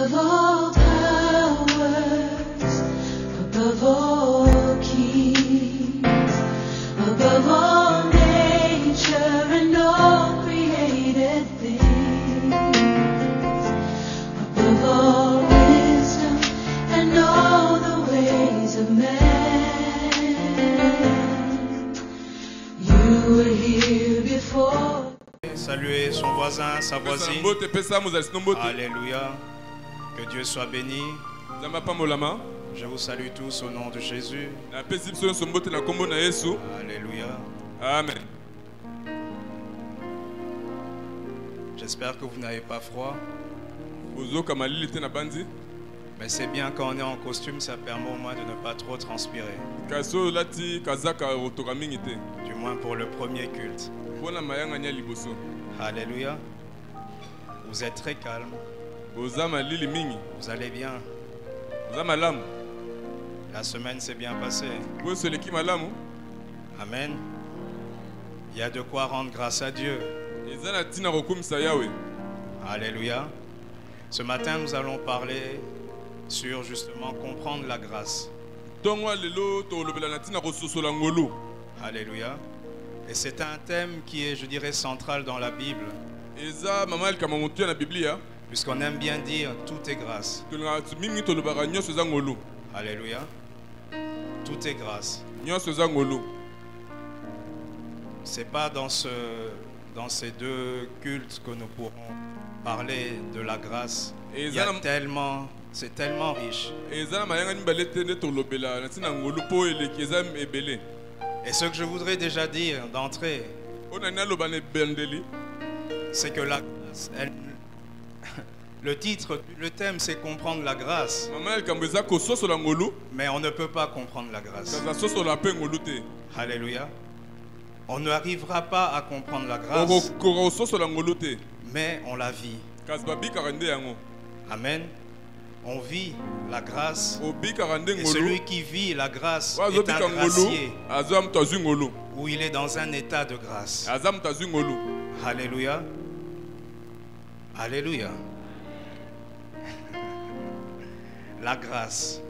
above all powers, above all kings, above all nature and all created things, above all wisdom and all the ways of man. You were here before. Saluer son voisin, sa voisine. Alléluia. Que Dieu soit béni. Je vous salue tous au nom de Jésus. Alléluia. Amen. J'espère que vous n'avez pas froid. Mais c'est bien quand on est en costume, ça permet au moins de ne pas trop transpirer. Du moins pour le premier culte. Alléluia. Vous êtes très calme. Vous allez bien. La semaine s'est bien passée. Amen. Il y a de quoi rendre grâce à Dieu. Alléluia. Ce matin, nous allons parler sur justement comprendre la grâce. Alléluia. Et c'est un thème qui est, je dirais, central dans la Bible. Puisqu'on aime bien dire tout est grâce. Alléluia. Tout est grâce. C'est pas dans ces deux cultes que nous pourrons parler de la grâce. Il y a tellement, c'est tellement riche. Et ce que je voudrais déjà dire d'entrée, c'est que la grâce, le titre, le thème, c'est comprendre la grâce. Mais on ne peut pas comprendre la grâce. Alléluia. On n'arrivera pas à comprendre la grâce, mais on la vit. Amen. On vit la grâce. Et celui qui vit la grâce est un gracier, où il est dans un état de grâce. Alléluia. Alléluia. La grâce.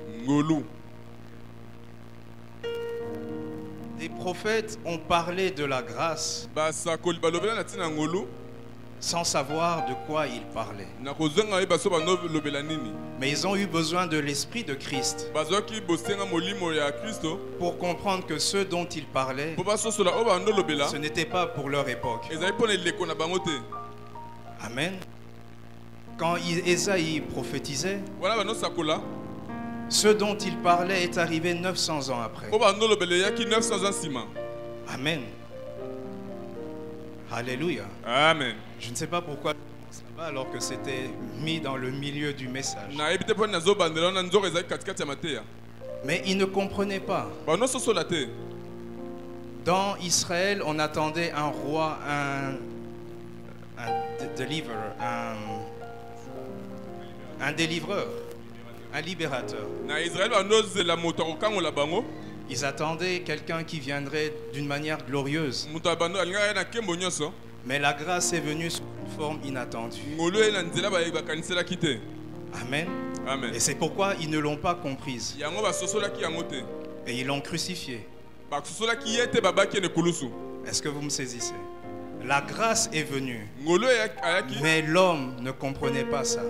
Les prophètes ont parlé de la grâce sans savoir de quoi ils parlaient. Mais ils ont eu besoin de l'Esprit de Christ pour comprendre que ce dont ils parlaient, ce n'était pas pour leur époque. Amen. Quand Ésaïe prophétisait, ce dont il parlait est arrivé 900 ans après. Amen. Alléluia. Amen. Je ne sais pas pourquoi ça va alors que c'était mis dans le milieu du message. Mais ils ne comprenaient pas. Dans Israël, on attendait un roi, un délivreur, un libérateur. Ils attendaient quelqu'un qui viendrait d'une manière glorieuse. Mais la grâce est venue sous une forme inattendue. Amen. Amen. Et c'est pourquoi ils ne l'ont pas comprise. Et ils l'ont crucifié. Est-ce que vous me saisissez? La grâce est venue. Mais l'homme ne comprenait pas ça.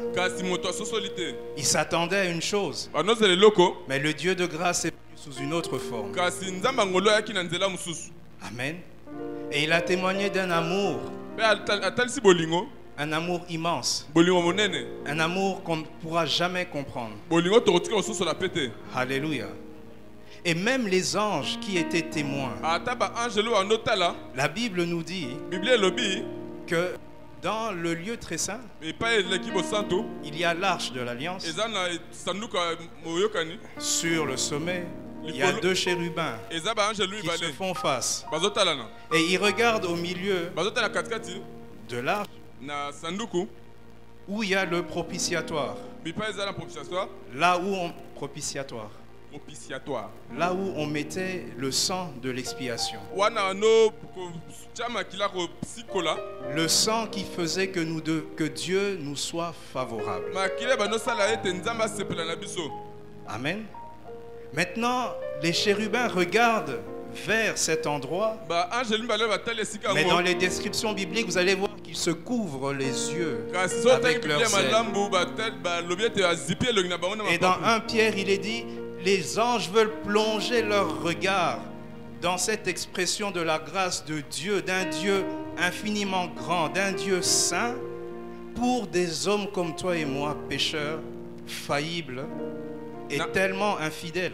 Il s'attendait à une chose. Mais le Dieu de grâce est venu sous une autre forme. Amen. Et il a témoigné d'un amour. Un amour immense. Un amour qu'on ne pourra jamais comprendre. Alléluia. Et même les anges qui étaient témoins. La Bible nous dit que dans le lieu très saint, il y a l'arche de l'alliance. Sur le sommet, il y a deux chérubins qui se font face. Et ils regardent au milieu de l'arche où il y a le propitiatoire. Là où on propitiatoire. Là où on mettait le sang de l'expiation. Le sang qui faisait que Dieu nous soit favorable. Amen. Maintenant, les chérubins regardent vers cet endroit. Mais dans les descriptions bibliques, vous allez voir qu'ils se couvrent les yeux avec leurs ailes. Et dans 1 Pierre, il est dit, les anges veulent plonger leur regard dans cette expression de la grâce de Dieu, d'un Dieu infiniment grand, d'un Dieu saint, pour des hommes comme toi et moi, pécheurs, faillibles, et tellement infidèle.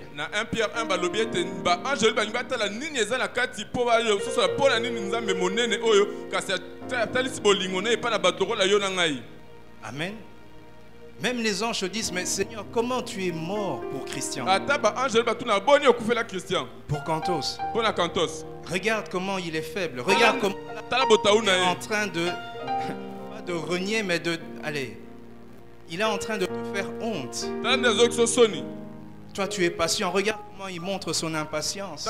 Amen. Même les anges se disent, mais Seigneur, comment tu es mort pour Christian? Pour Cantos. Regarde comment il est faible. Regarde comment il est en train de, pas de renier, mais de... Allez. Il est en train de te faire honte. Toi, tu es patient. Regarde comment il montre son impatience.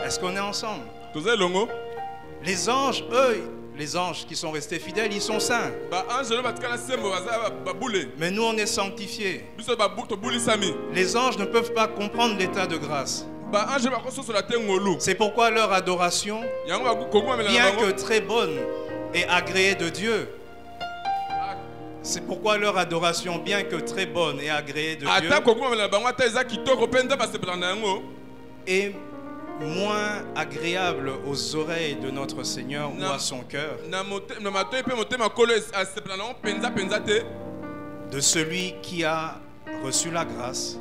Est-ce qu'on est ensemble? Les anges, eux, les anges qui sont restés fidèles, ils sont saints. Mais nous, on est sanctifiés. Les anges ne peuvent pas comprendre l'état de grâce. C'est pourquoi leur adoration, bien que très bonne et agréée de Dieu, c'est pourquoi leur adoration, bien que très bonne et agréée de Dieu, est moins agréable aux oreilles de notre Seigneur ou à son cœur de celui qui a reçu la grâce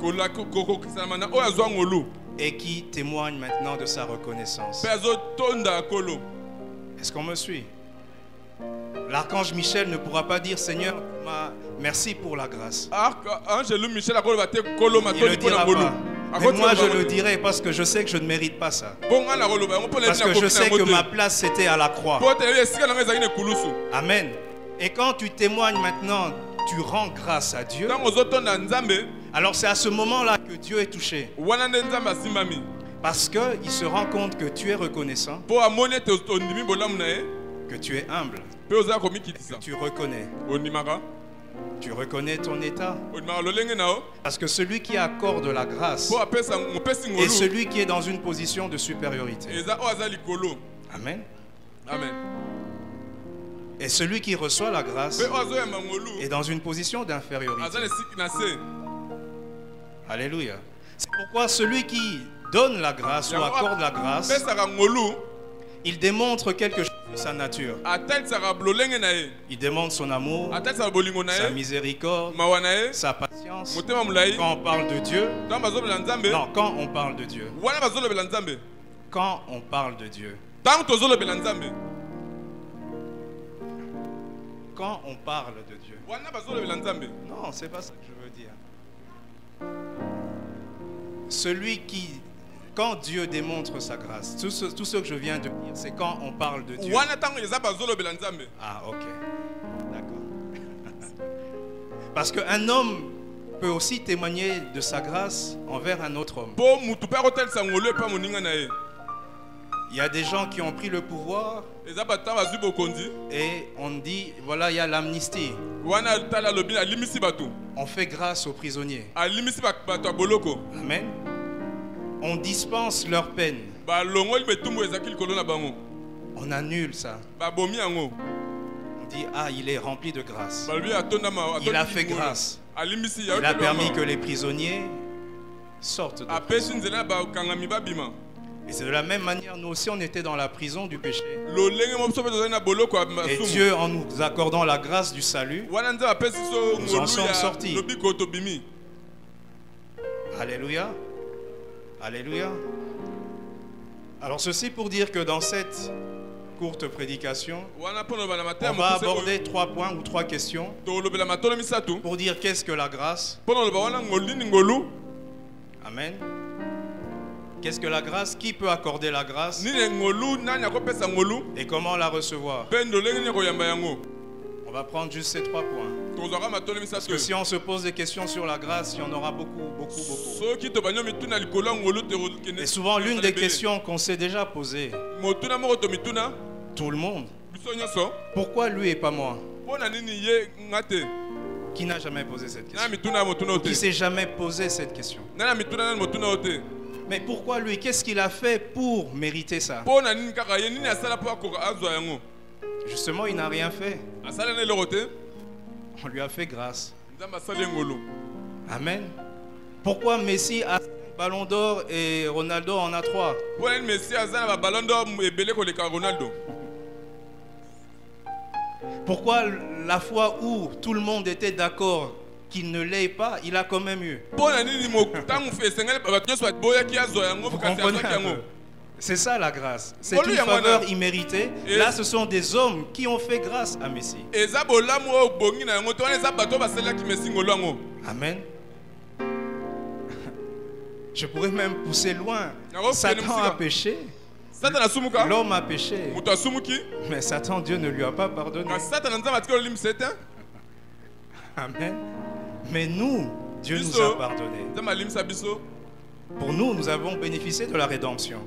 et qui témoigne maintenant de sa reconnaissance. Est-ce qu'on me suit? L'archange Michel ne pourra pas dire Seigneur, merci pour la grâce. Il ne le dira pas. Mais moi je le dirai parce que je sais que je ne mérite pas ça. Parce que je sais que ma place c'était à la croix. Amen. Et quand tu témoignes maintenant, tu rends grâce à Dieu. Alors c'est à ce moment-là que Dieu est touché. Parce qu'il se rend compte que tu es reconnaissant, que tu es humble, que tu reconnais. Tu reconnais ton état. Parce que celui qui accorde la grâce est celui qui est dans une position de supériorité. Amen. Amen. Et celui qui reçoit la grâce est dans une position d'infériorité. Alléluia. C'est pourquoi celui qui donne la grâce ou accorde la grâce, il démontre quelque chose de sa nature. Il démontre son amour, sa miséricorde, sa patience. Quand on parle de Dieu, non, quand on parle de Dieu, quand on parle de Dieu, quand on parle de Dieu, non, c'est pas ça que je veux dire. Celui qui, quand Dieu démontre sa grâce, tout ce que je viens de dire, c'est quand on parle de Dieu. Ah, ok. D'accord. Parce qu'un homme peut aussi témoigner de sa grâce envers un autre homme. Il y a des gens qui ont pris le pouvoir et on dit, voilà, il y a l'amnistie. On fait grâce aux prisonniers. Amen. On dispense leur peine. On annule ça. On dit, ah, il est rempli de grâce. Il a fait grâce. Il a permis que les prisonniers sortent de prison. Et c'est de la même manière, nous aussi, on était dans la prison du péché. Et Dieu, en nous accordant la grâce du salut, nous en sommes sortis. Alléluia. Alléluia. Alors ceci pour dire que dans cette courte prédication, on va aborder 3 points ou 3 questions pour dire qu'est-ce que la grâce. Amen. Qu'est-ce que la grâce? Qui peut accorder la grâce? Et comment la recevoir? On va prendre juste ces 3 points. Parce que si on se pose des questions sur la grâce, il y en aura beaucoup. Et souvent, l'une des questions qu'on s'est déjà posées, tout le monde, pourquoi lui et pas moi? Qui n'a jamais posé cette question? Qui s'est jamais posé cette question? Mais pourquoi lui? Qu'est-ce qu'il a fait pour mériter ça? Justement, il n'a rien fait. On lui a fait grâce. Amen. Pourquoi Messi a 5 ballons d'or et Ronaldo en a 3? Pourquoi la fois où tout le monde était d'accord qu'il ne l'ait pas, il a quand même eu? Vous comprenez un peu? C'est ça la grâce. C'est une faveur imméritée. Là, ce sont des hommes qui ont fait grâce à Messie. Amen. Je pourrais même pousser loin. Satan a péché. L'homme a péché. Mais Satan, Dieu ne lui a pas pardonné. Amen. Mais nous, Dieu nous a pardonné. Pour nous, nous avons bénéficié de la rédemption.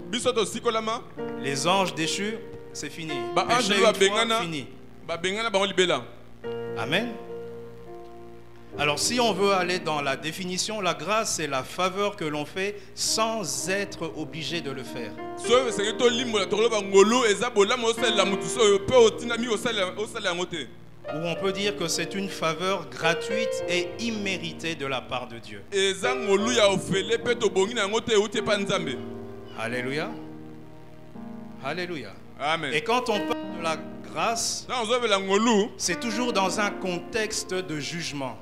Les anges déchus, c'est fini. Fini. Amen. Alors si on veut aller dans la définition, la grâce c'est la faveur que l'on fait sans être obligé de le faire. Ou on peut dire que c'est une faveur gratuite et imméritée de la part de Dieu. Alléluia. Alléluia. Amen. Et quand on parle de la grâce, c'est toujours dans un contexte de jugement.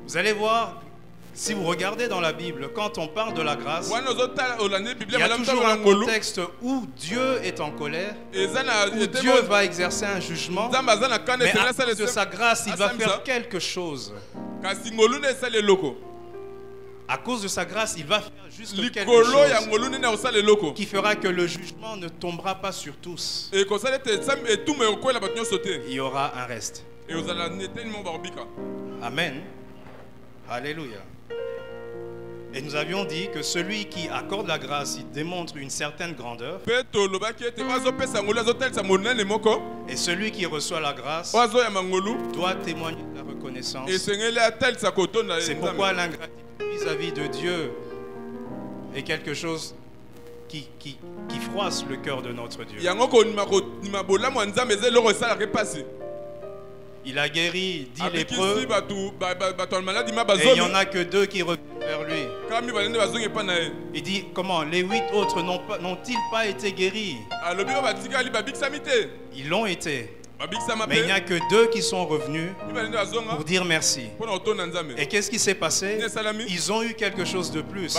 Vous allez voir, si vous regardez dans la Bible, quand on parle de la grâce, il y a toujours un contexte où Dieu est en colère, où Dieu va exercer un jugement, mais à cause de sa grâce, il va faire quelque chose. À cause de sa grâce, il va faire juste quelque chose qui fera que le jugement ne tombera pas sur tous. Il y aura un reste. Amen. Alléluia. Et nous avions dit que celui qui accorde la grâce, il démontre une certaine grandeur. Et celui qui reçoit la grâce doit témoigner de la reconnaissance. C'est pourquoi l'ingratitude vis-à-vis de Dieu est quelque chose qui froisse le cœur de notre Dieu. Il a guéri 10 lépreux et il n'y en a que 2 qui reviennent vers lui. Il dit, comment les 8 autres n'ont-ils pas été guéris? Ils l'ont été. Mais il n'y a que 2 qui sont revenus pour dire merci. Et qu'est-ce qui s'est passé? Ils ont eu quelque chose de plus.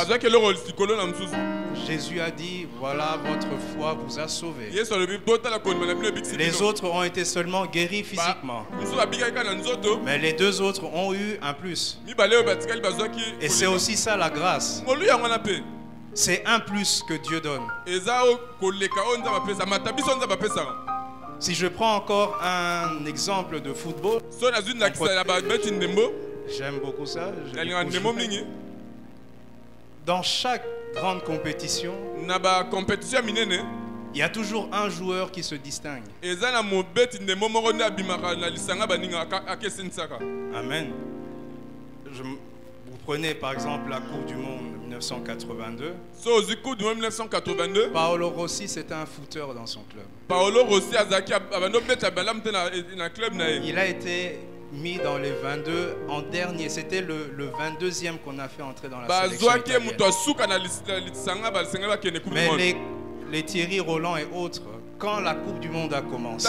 Jésus a dit, voilà, votre foi vous a sauvés. Les autres ont été seulement guéris physiquement. Mais les 2 autres ont eu un plus. Et c'est aussi ça la grâce. C'est un plus que Dieu donne. Si je prends encore un exemple de football, j'aime beaucoup ça. Dans chaque grande compétition, il y a toujours un joueur qui se distingue. Amen. Vous prenez par exemple la Coupe du Monde 1982. Paolo Rossi, c'était un footeur dans son club. Il a été mis dans les 22 en dernier. C'était le 22e qu'on a fait entrer dans la sélection italienne. Mais les Thierry Roland et autres, quand la Coupe du Monde a commencé,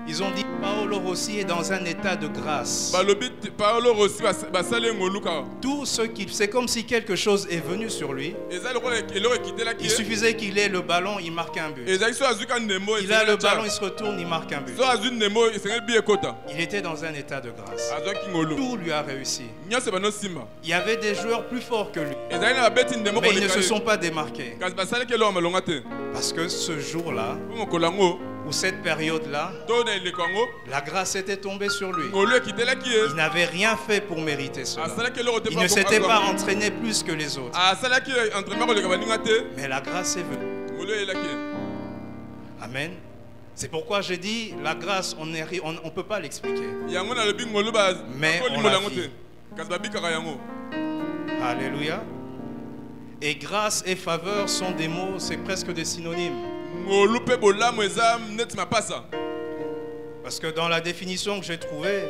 ils ont dit Paolo Rossi est dans un état de grâce. Tout ce qu'il, c'est comme si quelque chose est venu sur lui. Il suffisait qu'il ait le ballon, il marque un but. Il a le ballon, il se retourne, il marque un but. Il était dans un état de grâce. Tout lui a réussi. Il y avait des joueurs plus forts que lui, mais ils ne se sont pas démarqués. Parce que ce jour-là, ou cette période-là, la grâce était tombée sur lui. Il n'avait rien fait pour mériter cela. Il ne s'était pas entraîné plus que les autres. Mais la grâce est venue. Amen. C'est pourquoi j'ai dit, la grâce, on ne peut pas l'expliquer. Mais on la vit. Alléluia. Et grâce et faveur sont des mots, c'est presque des synonymes. Parce que dans la définition que j'ai trouvée,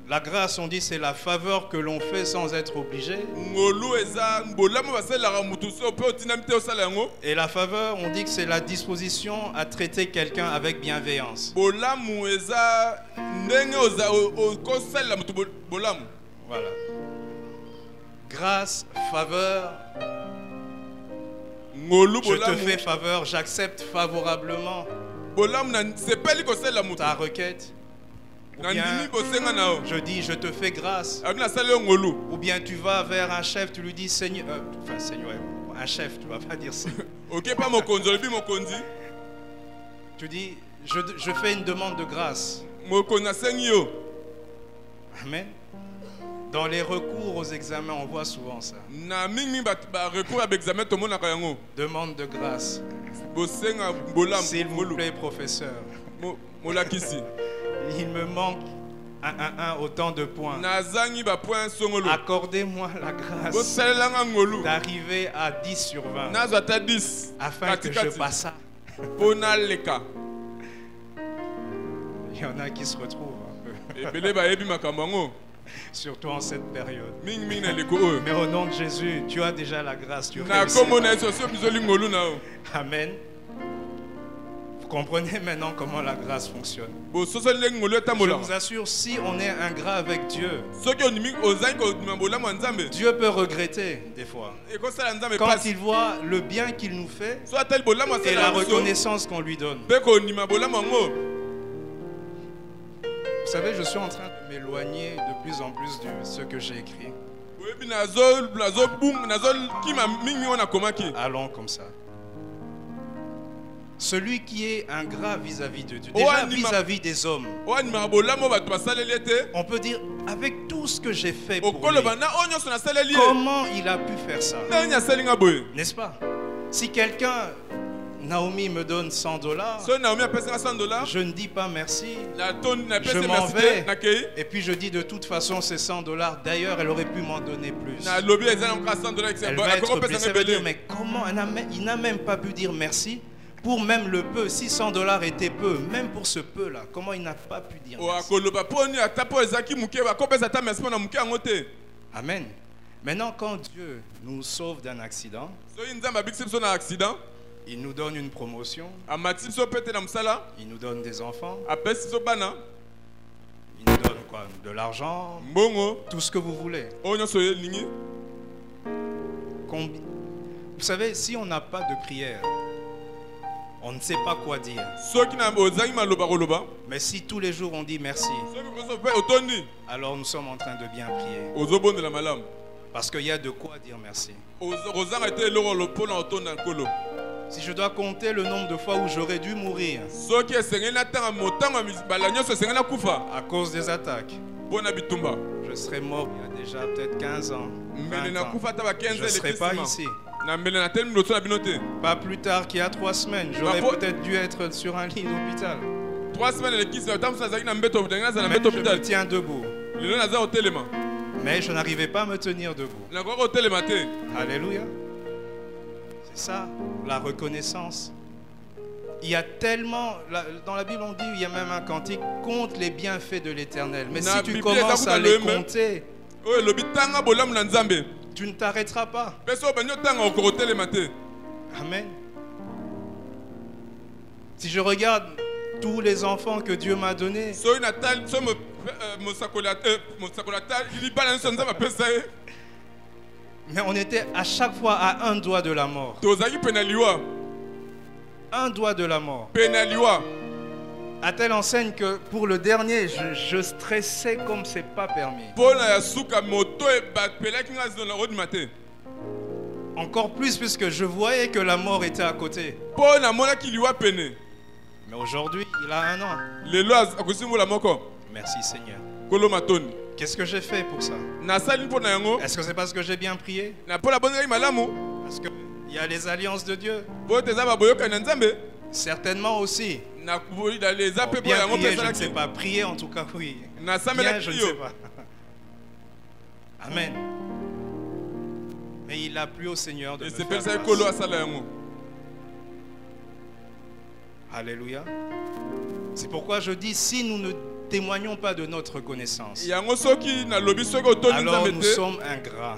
la grâce, on dit, c'est la faveur que l'on fait sans être obligé. Et la faveur, on dit que c'est la disposition à traiter quelqu'un avec bienveillance. Voilà. Grâce, faveur. Je te fais faveur, j'accepte favorablement ta requête. Ou bien, je dis, je te fais grâce. Ou bien tu vas vers un chef, tu lui dis, Seigneur, enfin Seigneur, un chef, tu ne vas pas dire Seigneur. Tu dis, je fais une demande de grâce. Amen. Dans les recours aux examens, on voit souvent ça. Demande de grâce. S'il vous plaît, professeur. Il me manque autant de points. Accordez-moi la grâce d'arriver à 10 sur 20 afin que je passe ça. Il y en a qui se retrouvent un peu. Surtout en cette période. Mais au nom de Jésus, tu as déjà la grâce. Tu réussis. Amen. Vous comprenez maintenant comment la grâce fonctionne. Je vous assure, si on est ingrat avec Dieu, Dieu peut regretter des fois. Quand il voit le bien qu'il nous fait et la reconnaissance qu'on lui donne. Vous savez, je suis en train de m'éloigner de plus en plus de ce que j'ai écrit. Allons comme ça. Celui qui est ingrat vis-à-vis de Dieu, déjà vis-à-vis des hommes, on peut dire, avec tout ce que j'ai fait pour lui, comment il a pu faire ça? N'est-ce pas? Si quelqu'un... Naomi me donne $100. Je ne dis pas merci. Je m'en vais. Et puis je dis de toute façon ces $100. D'ailleurs, elle aurait pu m'en donner plus. Elle va être blessée. Elle va dire, mais comment? Il n'a même pas pu dire merci pour même le peu. Si $100 était peu, même pour ce peu-là, comment il n'a pas pu dire merci? Amen. Maintenant, quand Dieu nous sauve d'un accident, il nous donne une promotion. Il nous donne des enfants. Il nous donne quoi? De l'argent. Tout ce que vous voulez. Vous savez, si on n'a pas de prière, on ne sait pas quoi dire. Mais si tous les jours on dit merci, alors nous sommes en train de bien prier. Parce qu'il y a de quoi dire merci. Si je dois compter le nombre de fois où j'aurais dû mourir à cause des attaques, je serais mort il y a déjà peut-être 15 ans, 20 ans. Je ne serais pas ici. Pas plus tard qu'il y a 3 semaines, j'aurais peut-être dû être sur un lit d'hôpital. 3 semaines, même je me tiens debout. Mais je n'arrivais pas à me tenir debout. Alléluia. C'est ça, la reconnaissance. Il y a tellement, dans la Bible on dit, il y a même un cantique, compte les bienfaits de l'Éternel. Mais si tu commences à les compter, tu ne t'arrêteras pas. Amen. Si je regarde tous les enfants que Dieu m'a donnés, mais on était à chaque fois à un doigt de la mort. Un doigt de la mort. À telle enseigne que pour le dernier, je stressais comme c'est pas permis. Encore plus puisque je voyais que la mort était à côté. Mais aujourd'hui, il a 1 an. Merci Seigneur. Qu'est-ce que j'ai fait pour ça? Est-ce que c'est parce que j'ai bien prié? Parce qu'il y a les alliances de Dieu. Certainement aussi. Bien prier, je ne sais pas. Prier en tout cas, oui. Bien, je ne sais pas. Amen. Mais il a plu au Seigneur de me faire grâce. Alléluia. C'est pourquoi je dis, si nous ne témoignons pas de notre connaissance, alors nous sommes ingrats.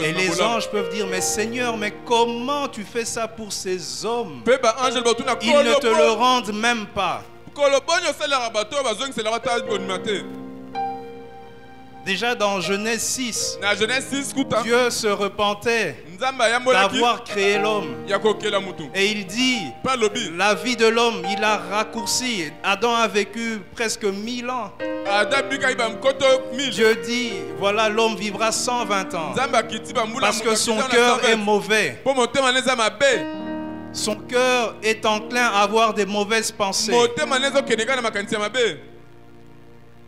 Et les anges peuvent dire, mais Seigneur, mais comment tu fais ça pour ces hommes? Ils ne te le rendent même pas. Déjà dans Genèse 6, Dieu se repentait d'avoir créé l'homme. Et il dit, la vie de l'homme, il a raccourci. Adam a vécu presque 1000 ans. Dieu dit, voilà, l'homme vivra 120 ans. Parce que son cœur est mauvais. Son cœur est enclin à avoir des mauvaises pensées.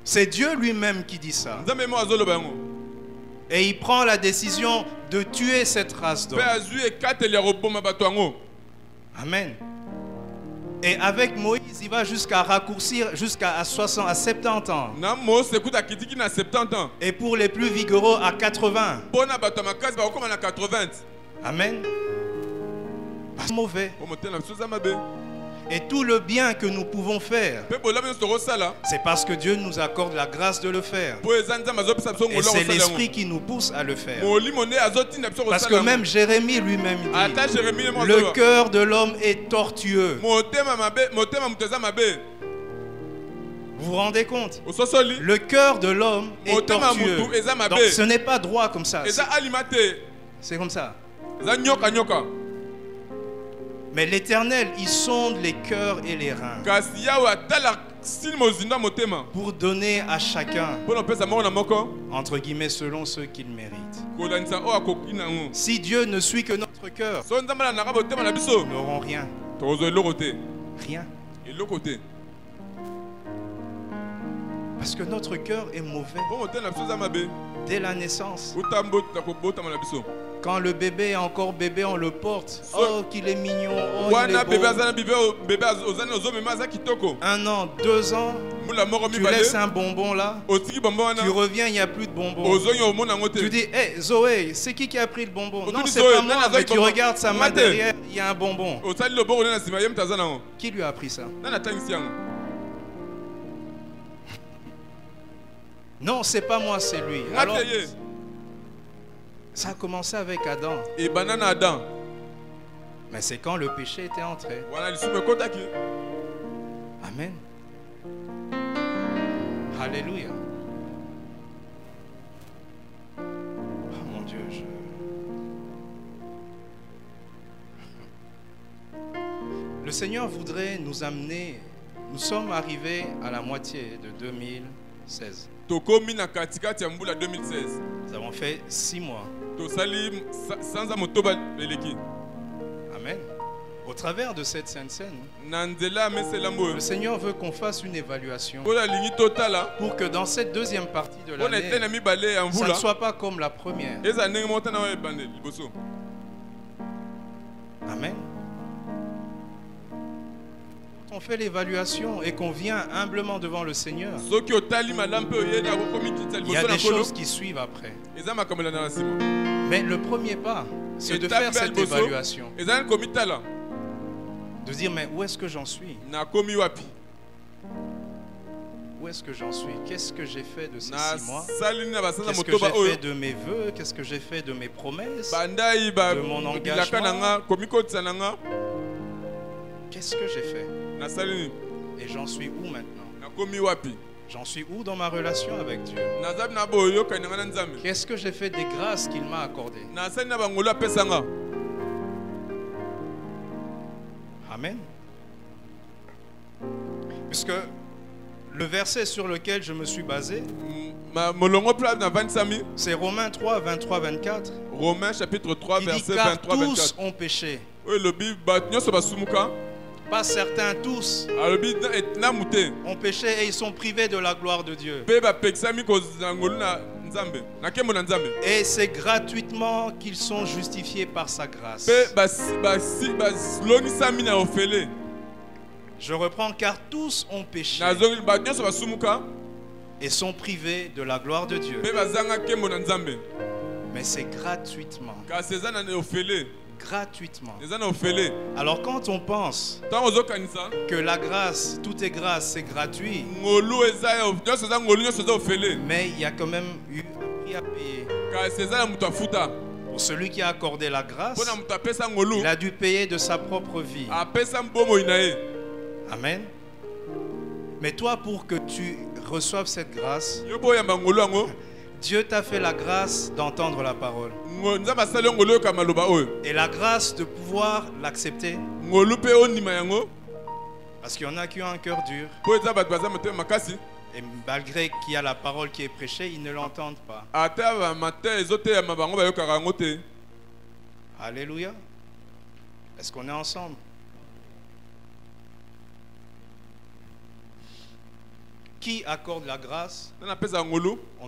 C'est Dieu lui-même qui dit ça. Et il prend la décision de tuer cette race d'hommes. Amen. Et avec Moïse, il va jusqu'à raccourcir jusqu'à 70 ans. Et pour les plus vigoureux, à 80. Amen. C'est mauvais. Et tout le bien que nous pouvons faire, c'est parce que Dieu nous accorde la grâce de le faire. Et c'est l'Esprit qui nous pousse à le faire. Parce que même Jérémie lui-même dit, le cœur de l'homme est tortueux. Vous vous rendez compte? Le cœur de l'homme est tortueux. Donc ce n'est pas droit comme ça. C'est comme ça. Mais l'Éternel, il sonde les cœurs et les reins pour donner à chacun, entre guillemets, selon ce qu'il mérite. Si Dieu ne suit que notre cœur, nous n'aurons rien. Rien. Parce que notre cœur est mauvais dès la naissance. Quand le bébé est encore bébé, on le porte. Oh, qu'il est mignon. Oh, il est beau. 1 an, 2 ans, tu laisses un bonbon là. Tu reviens, il n'y a plus de bonbon. Tu dis, hey, Zoé, c'est qui a pris le bonbon? Non, c'est pas moi, mais tu regardes sa main derrière, il y a un bonbon. Qui lui a appris ça? Non, c'est pas moi, c'est lui. Alors, ça a commencé avec Adam. Mais c'est quand le péché était entré. Amen. Alléluia. Oh mon Dieu, Le Seigneur voudrait nous amener. Nous sommes arrivés à la moitié de 2016. Nous avons fait 6 mois. Amen. Au travers de cette sainte scène, le Seigneur veut qu'on fasse une évaluation pour que dans cette deuxième partie de l'année, ça ne soit pas comme la première. Amen. On fait l'évaluation et qu'on vient humblement devant le Seigneur, il y a des choses qui suivent après. Mais le premier pas, c'est de faire cette évaluation. De dire, mais où est-ce que j'en suis? Où est-ce que j'en suis? Qu'est-ce que j'ai fait de ces 6 mois? Qu'est-ce que j'ai fait de mes vœux? Qu'est-ce que j'ai fait de mes promesses? De mon engagement? Qu'est-ce que j'ai fait? Et j'en suis où maintenant? J'en suis où dans ma relation avec Dieu? Qu'est-ce que j'ai fait des grâces qu'il m'a accordées? Amen. Puisque Le verset sur lequel je me suis basé, c'est Romains 3, 23-24. Romains chapitre 3, verset 23-24. Tous ont péché. Pas certains, tous ont péché et ils sont privés de la gloire de Dieu. Et c'est gratuitement qu'ils sont justifiés par sa grâce. Je reprends, car tous ont péché et sont privés de la gloire de Dieu. Mais c'est gratuitement. Gratuitement. Alors quand on pense que la grâce, tout est grâce, c'est gratuit, mais il y a quand même eu un prix à payer. Pour celui qui a accordé la grâce, il a dû payer de sa propre vie. Amen. Mais toi, pour que tu reçoives cette grâce, Dieu t'a fait la grâce d'entendre la parole et la grâce de pouvoir l'accepter. Parce qu'il y en a qui ont un cœur dur et malgré qu'il y a la parole qui est prêchée, ils ne l'entendent pas. Alléluia. Est-ce qu'on est ensemble? Qui accorde la grâce? On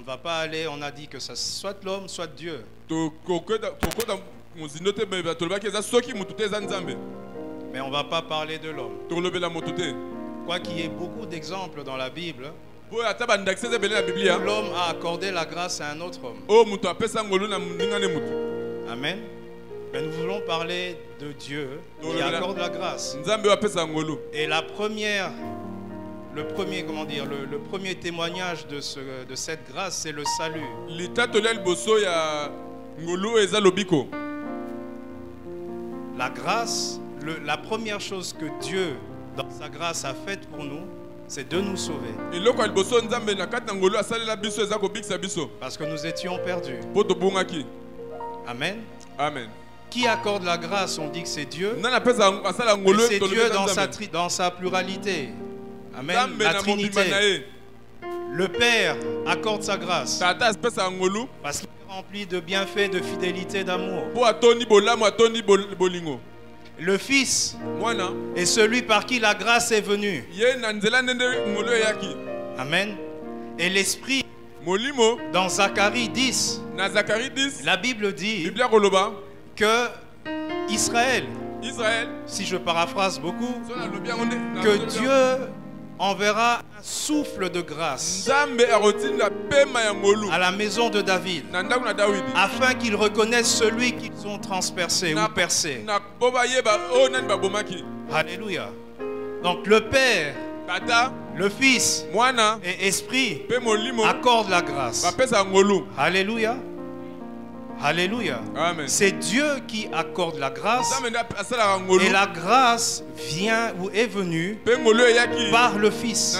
ne va pas aller, on a dit que ça soit l'homme, soit Dieu. Mais on ne va pas parler de l'homme. Quoi qu'il y ait beaucoup d'exemples dans la Bible, l'homme a accordé la grâce à un autre homme. Amen. Mais nous voulons parler de Dieu qui accorde la grâce. Et le premier témoignage de cette grâce, c'est le salut. La grâce, la première chose que Dieu, dans sa grâce, a faite pour nous, c'est de nous sauver. Parce que nous étions perdus. Amen. Amen. Qui accorde la grâce? On dit que c'est Dieu. Et c'est Dieu dans sa pluralité. Amen. La Trinité. Le Père accorde sa grâce parce qu'il est rempli de bienfaits, de fidélité, d'amour. Le Fils est celui par qui la grâce est venue. Amen. Et l'Esprit, dans Zacharie 10, la Bible dit que Israël, si je paraphrase beaucoup, que Dieu enverra un souffle de grâce à la maison de David afin qu'ils reconnaissent celui qu'ils ont transpercé ou percé. Alléluia. Donc le Père, le Fils et Esprit accordent la grâce. Alléluia. Alléluia. C'est Dieu qui accorde la grâce. Et la grâce vient ou est venue par le Fils.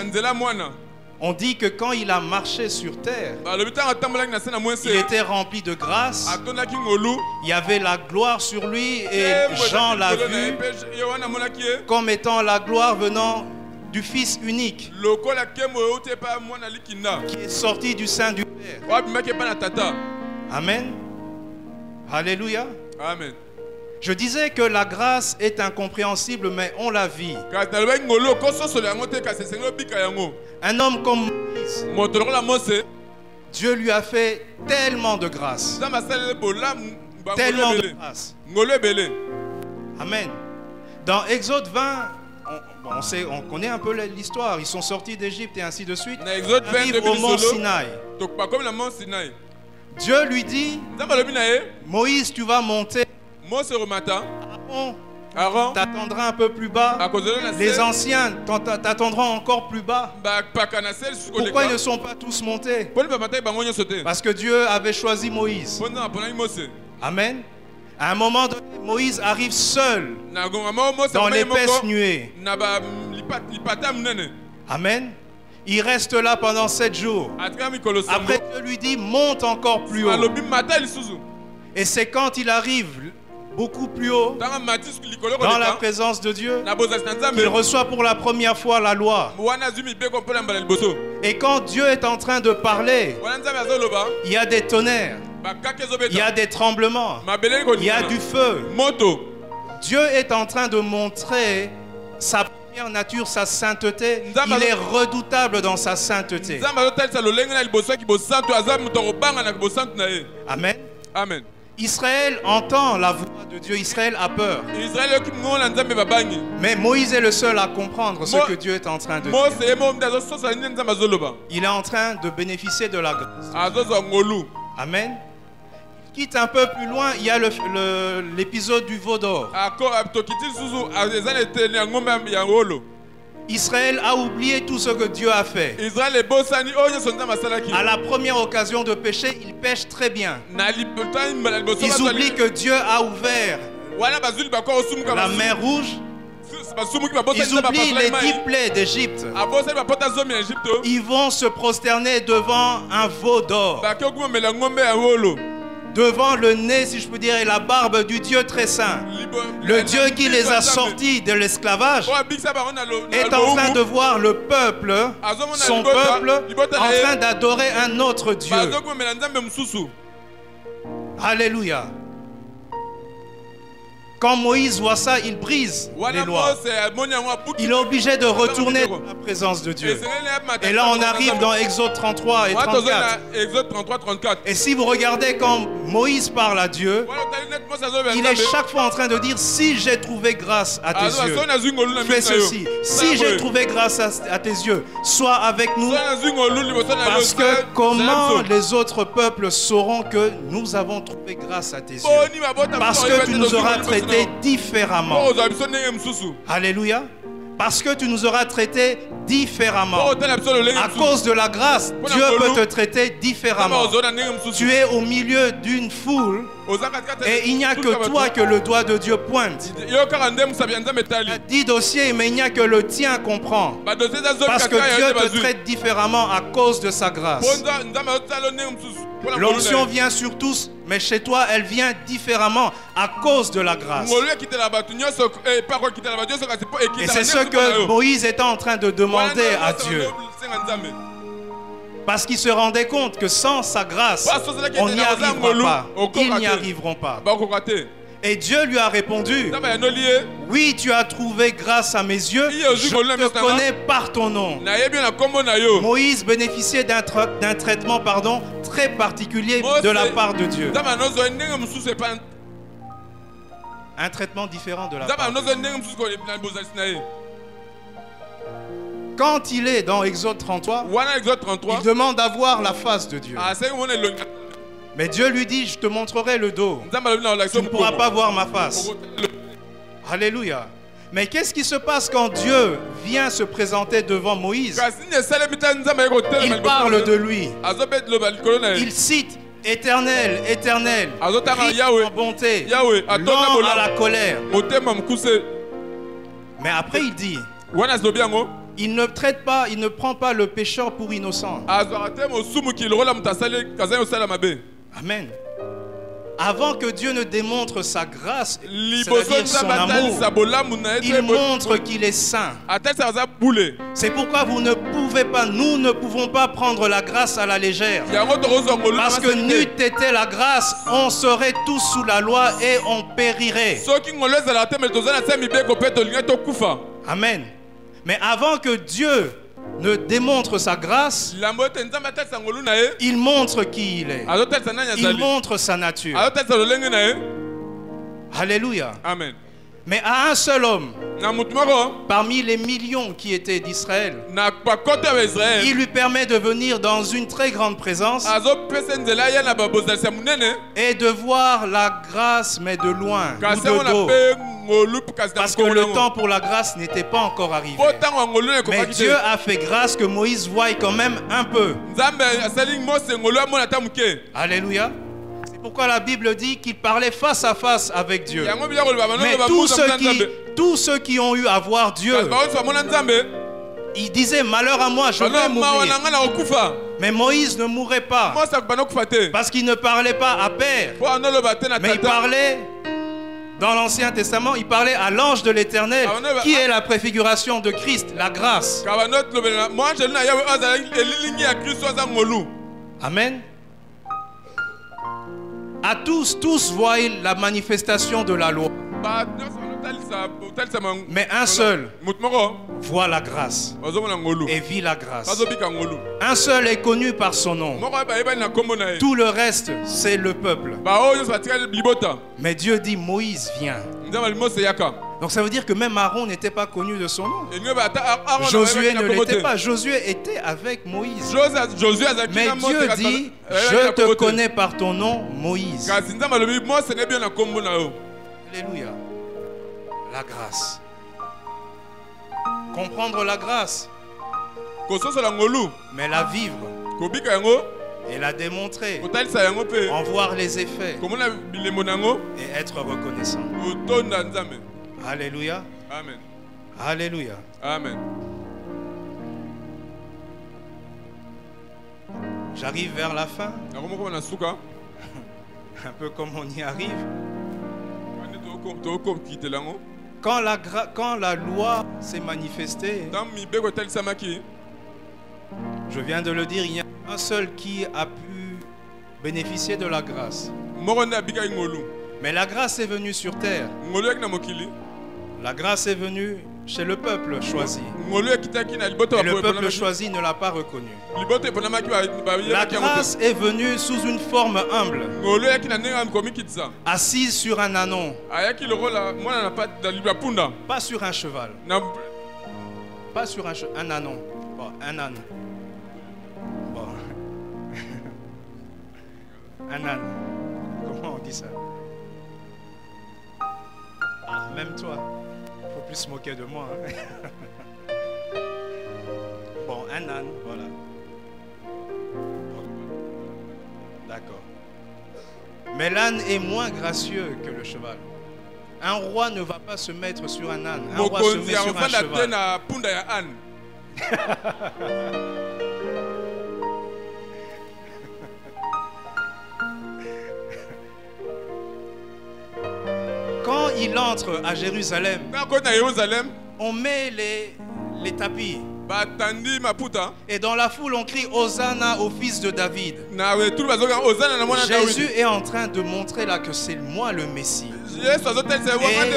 On dit que quand il a marché sur terre, il était rempli de grâce. Il y avait la gloire sur lui et Jean l'a vu comme étant la gloire venant du Fils unique qui est sorti du sein du Père. Amen. Alléluia. Amen. Je disais que la grâce est incompréhensible, mais on la vit. Un homme comme Moïse, Dieu lui a fait tellement de grâce. Tellement de grâce. Amen. Dans Exode 20, on connaît un peu l'histoire. Ils sont sortis d'Égypte et ainsi de suite. Ils arrivent au mont Sinaï. Dieu lui dit, Moïse, tu vas monter. Aaron t'attendra un peu plus bas. Les anciens t'attendront encore plus bas. Pourquoi ils ne sont pas tous montés? Parce que Dieu avait choisi Moïse. Amen. À un moment donné, Moïse arrive seul dans l'épaisse nuée. Amen. Il reste là pendant 7 jours. Après, Dieu lui dit, monte encore plus haut. Et c'est quand il arrive beaucoup plus haut dans la présence de Dieu, il reçoit pour la première fois la loi. Et quand Dieu est en train de parler, il y a des tonnerres, il y a des tremblements, il y a du feu. Dieu est en train de montrer sa première nature, sa sainteté. Il est redoutable dans sa sainteté. Amen. Amen. Israël entend la voix de Dieu, Israël a peur. Mais Moïse est le seul à comprendre ce que Dieu est en train de dire. Il est en train de bénéficier de la grâce. Amen. Quitte un peu plus loin, il y a l'épisode du veau d'or. Israël a oublié tout ce que Dieu a fait. À la première occasion de pécher, ils pêchent très bien. Ils oublient que Dieu a ouvert la mer rouge. Ils oublient les 10 plaies d'Égypte. Ils vont se prosterner devant un veau d'or, devant le nez, si je peux dire, et la barbe du Dieu très saint. Le Dieu qui les a sortis de l'esclavage est en train de voir le peuple, son peuple, en train d'adorer un autre Dieu. Alléluia. Quand Moïse voit ça, il brise les lois. Il est obligé de retourner dans la présence de Dieu. Et là, on arrive dans Exode 33 et 34. Et si vous regardez quand Moïse parle à Dieu, il est chaque fois en train de dire: si j'ai trouvé grâce à tes yeux, fais ceci. Si j'ai trouvé grâce à tes yeux, sois avec nous. Parce que comment les autres peuples sauront que nous avons trouvé grâce à tes yeux? Parce que tu nous auras traités différemment. Alléluia. Parce que tu nous auras traités différemment. À cause de la grâce, Dieu peut te traiter différemment. Tu es au milieu d'une foule et il n'y a que toi que le doigt de Dieu pointe. Il y a 10 dossiers, mais il n'y a que le tien qu'on prend. Parce que Dieu te traite différemment à cause de sa grâce. L'onction vient sur tous, mais chez toi, elle vient différemment à cause de la grâce. Et c'est ce que Moïse était en train de demander à Dieu. Parce qu'ils se rendaient compte que sans sa grâce, on n'y arrivera pas. Ils n'y arriveront pas. Et Dieu lui a répondu: oui, tu as trouvé grâce à mes yeux, je te connais par ton nom. Moïse bénéficiait d'un traitement très particulier de la part de Dieu. Un traitement différent de la part de Dieu. Quand il est dans Exode 33, il demande à voir la face de Dieu. Mais Dieu lui dit: je te montrerai le dos. Tu ne pourras pas voir ma face. Alléluia. Mais qu'est-ce qui se passe quand Dieu vient se présenter devant Moïse? Il parle de lui. Il cite: Éternel, éternel, riche en bonté, lent à la colère. Mais après il dit: il ne traite pas, il ne prend pas le pécheur pour innocent. Amen. Avant que Dieu ne démontre sa grâce, c'est-à-dire son amour, il montre qu'il est saint. C'est pourquoi nous ne pouvons pas prendre la grâce à la légère. Parce que n'eût été la grâce, on serait tous sous la loi et on périrait. Amen. Mais avant que Dieu ne démontre sa grâce, il montre qui il est. Il montre sa nature. Alléluia. Amen. Mais à un seul homme, parmi les millions qui étaient d'Israël, il lui permet de venir dans une très grande présence et de voir la grâce, mais de loin, ou de dos. Parce que le temps pour la grâce n'était pas encore arrivé. Mais Dieu a fait grâce que Moïse voie quand même un peu. Alléluia. C'est pourquoi la Bible dit qu'il parlait face à face avec Dieu. Mais tous ceux qui ont eu à voir Dieu, ils disaient: malheur à moi, je vais mourir. Mais Moïse ne mourrait pas. Parce qu'il ne parlait pas à pair, mais il parlait Dans l'Ancien Testament, il parlait à l'ange de l'Éternel, qui est la préfiguration de Christ, la grâce. Amen. À tous voient la manifestation de la loi. Mais un seul voit la grâce et vit la grâce. Un seul est connu par son nom. Tout le reste, c'est le peuple. Mais Dieu dit Moïse vient. Donc ça veut dire que même Aaron n'était pas connu de son nom. Josué ne l'était pas. Josué était avec Moïse. Mais Dieu dit, je te connais par ton nom, Moïse. Alléluia. La grâce. Comprendre la grâce. Mais la vivre. Et la démontrer. En voir les effets. Et être reconnaissant. Alléluia. Amen. Alléluia. Amen. J'arrive vers la fin. Un peu comme on y arrive. Quand la loi s'est manifestée, je viens de le dire, il y a un seul qui a pu bénéficier de la grâce. Mais la grâce est venue sur terre. La grâce est venue chez le peuple choisi. Et le peuple choisi ne l'a pas reconnu. La grâce est venue sous une forme humble, assise sur un ânon, pas sur un cheval, pas sur un ânon. Bon, un âne. Bon. Un âne. Comment on dit ça? Ah, même toi. Faut plus se moquer de moi. Hein. Bon, un âne, voilà. D'accord. Mais l'âne est moins gracieux que le cheval. Un roi ne va pas se mettre sur un âne. Un roi se met sur un cheval. Quand il entre à Jérusalem, on met les tapis. Et dans la foule, on crie Hosanna au fils de David. Jésus est en train de montrer là que c'est moi le Messie. Et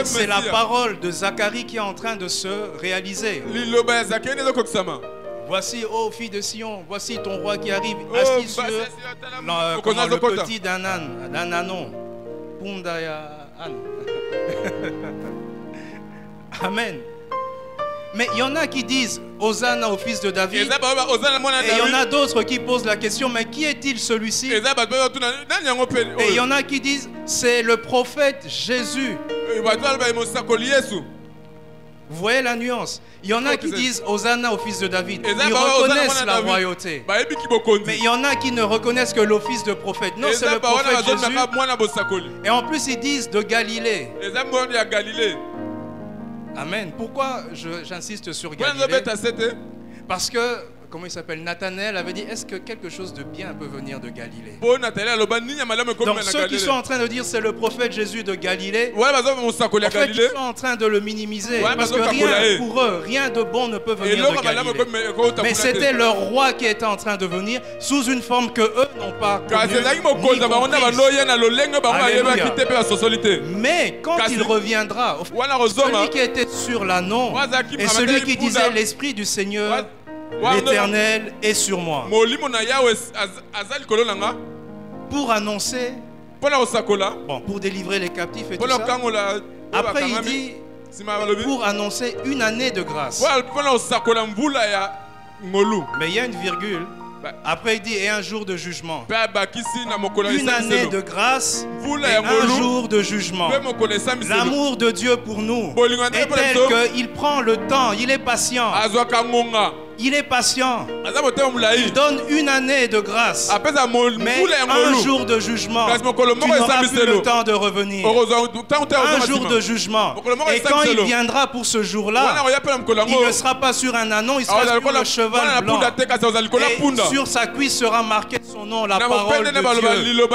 c'est la parole de Zacharie qui est en train de se réaliser. Voici, ô fille de Sion, voici ton roi qui arrive, assis sur le petit d'un ânon. Pundaya âne. Amen. Mais il y en a qui disent Hosanna au fils de David. Et il y en a d'autres qui posent la question, mais qui est-il celui-ci? Et il y en a qui disent c'est le prophète Jésus. Vous voyez la nuance? Il y en a qui disent Hosanna au fils de David. Ils reconnaissent la royauté. Mais il y en a qui ne reconnaissent que l'office de prophète. Non, c'est le prophète Jésus. Et en plus, ils disent de Galilée. Amen. Pourquoi j'insiste sur Galilée? Parce que, comment il s'appelle, Nathanaël avait dit, est-ce que quelque chose de bien peut venir de Galilée? Donc ceux qui sont en train de dire c'est le prophète Jésus de Galilée, en fait, ils sont en train de le minimiser. Parce que rien pour eux, rien de bon ne peut venir de Galilée. Mais c'était leur roi qui était en train de venir sous une forme que eux n'ont pas connue. Mais quand il reviendra, celui qui était sur l'ânon et celui qui disait l'Esprit du Seigneur, l'Éternel est sur moi. Pour annoncer, pour délivrer les captifs et tout ça. Après il dit, pour annoncer une année de grâce. Mais il y a une virgule. Après il dit, et un jour de jugement. Une année de grâce et un jour de jugement. L'amour de Dieu pour nous est tel qu'il prend le temps, il est patient. Il est patient. Il donne une année de grâce. Mais un jour de jugement, tu n'auras plus le temps de revenir. Un jour de jugement. Et quand il viendra pour ce jour-là, il ne sera pas sur un ânon, il sera sur le cheval blanc. Et sur sa cuisse sera marqué son nom, la parole de Dieu.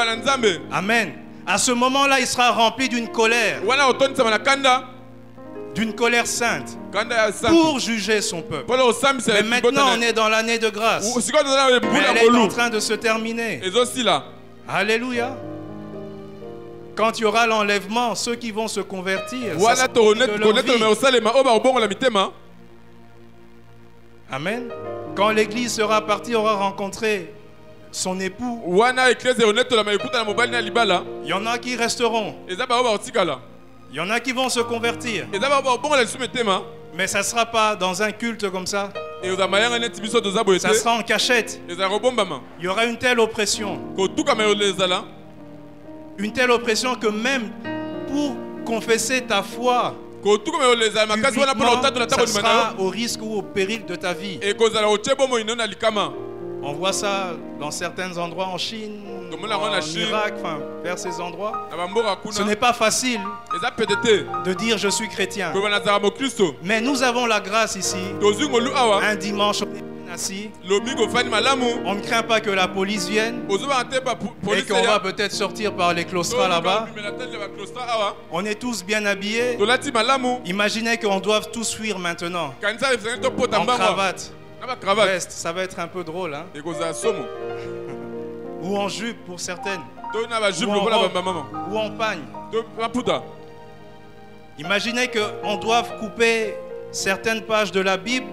Amen. À ce moment-là, il sera rempli d'une colère. D'une colère sainte. Pour juger son peuple. Mais maintenant, on est dans l'année de grâce. Mais elle est en train de se terminer. Alléluia. Quand il y aura l'enlèvement, ceux qui vont se convertir, ça sera de leur vie. Amen. Quand l'église sera partie, aura rencontré son époux. Il y en a qui resteront. Il y en a qui vont se convertir. Mais ça ne sera pas dans un culte comme ça. Ça sera en cachette. Il y aura une telle oppression. Une telle oppression que même pour confesser ta foi, ça sera au risque ou au péril de ta vie. On voit ça dans certains endroits en Chine, en Irak, enfin vers ces endroits. Ce n'est pas facile de dire je suis chrétien. Mais nous avons la grâce ici. Un dimanche, on est assis. On ne craint pas que la police vienne et qu'on va peut-être sortir par les claustras là-bas. On est tous bien habillés. Imaginez qu'on doive tous fuir maintenant en cravate. Veste, ça va être un peu drôle, hein? Ou en jupe pour certaines, ou en pagne. Imaginez qu'on doive couper certaines pages de la Bible.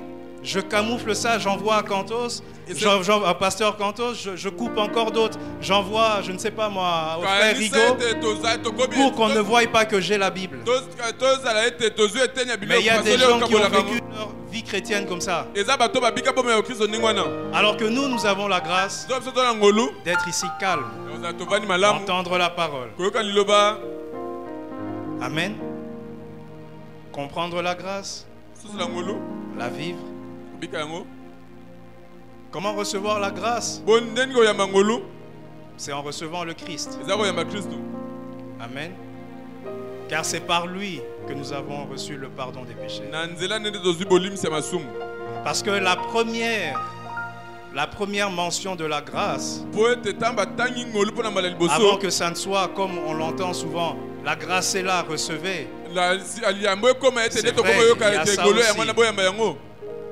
Je camoufle ça, j'envoie à Cantos, à Pasteur Cantos, je coupe encore d'autres. J'envoie, je ne sais pas moi, au frère Rigaud, pour qu'on ne voie pas que j'ai la Bible. Mais il y a des gens qui ont vécu leur vie chrétienne comme ça. Alors que nous avons la grâce d'être ici calme, d'entendre la parole. Amen. Comprendre la grâce, la vivre. Comment recevoir la grâce? C'est en recevant le Christ. Amen. Car c'est par lui que nous avons reçu le pardon des péchés. Parce que la première mention de la grâce, avant que ça ne soit comme on l'entend souvent, la grâce est là, recevez. C'est vrai, il y a ça aussi.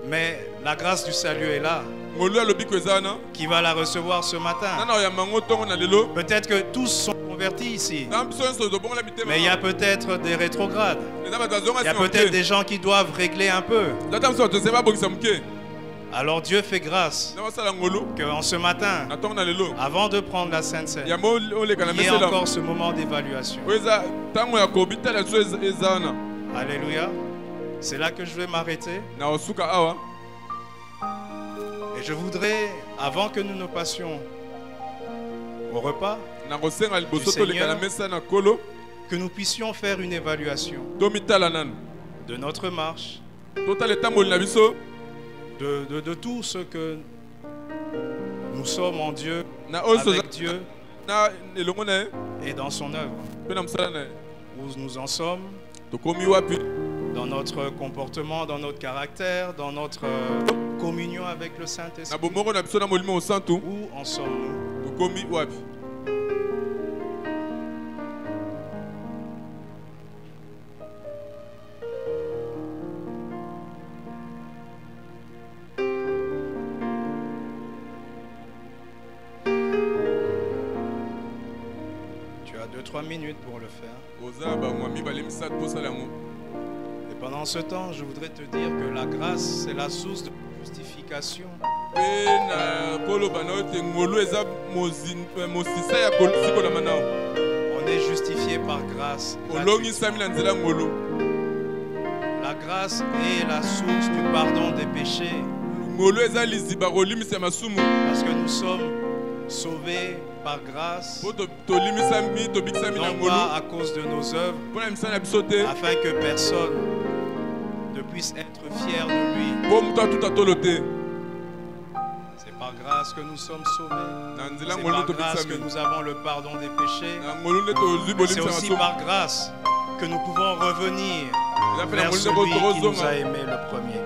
Mais la grâce du salut est là. Qui va la recevoir ce matin? Peut-être que tous sont convertis ici. Mais il y a peut-être des rétrogrades. Il y a peut-être des gens qui doivent régler un peu. Alors Dieu fait grâce qu'en ce matin, avant de prendre la Sainte Seine, il y ait encore ce moment d'évaluation. Alléluia. C'est là que je vais m'arrêter. Et je voudrais, avant que nous ne passions au repas du Seigneur, que nous puissions faire une évaluation de notre marche, de tout ce que nous sommes en Dieu, avec Dieu et dans son œuvre. Où nous en sommes dans notre comportement, dans notre caractère, dans notre communion avec le Saint-Esprit. Où en sommes-nous? Tu as 2-3 minutes pour le faire. Et pendant ce temps, je voudrais te dire que la grâce, c'est la source de justification. On est justifié par grâce. La grâce est la source du pardon des péchés. Parce que nous sommes sauvés par grâce, non pas à cause de nos œuvres, afin que personne ne puisse être fier de lui. C'est par grâce que nous sommes sauvés. C'est par grâce que nous avons le pardon des péchés. C'est aussi par grâce que nous pouvons revenir vers celui qui nous a aimés le premier.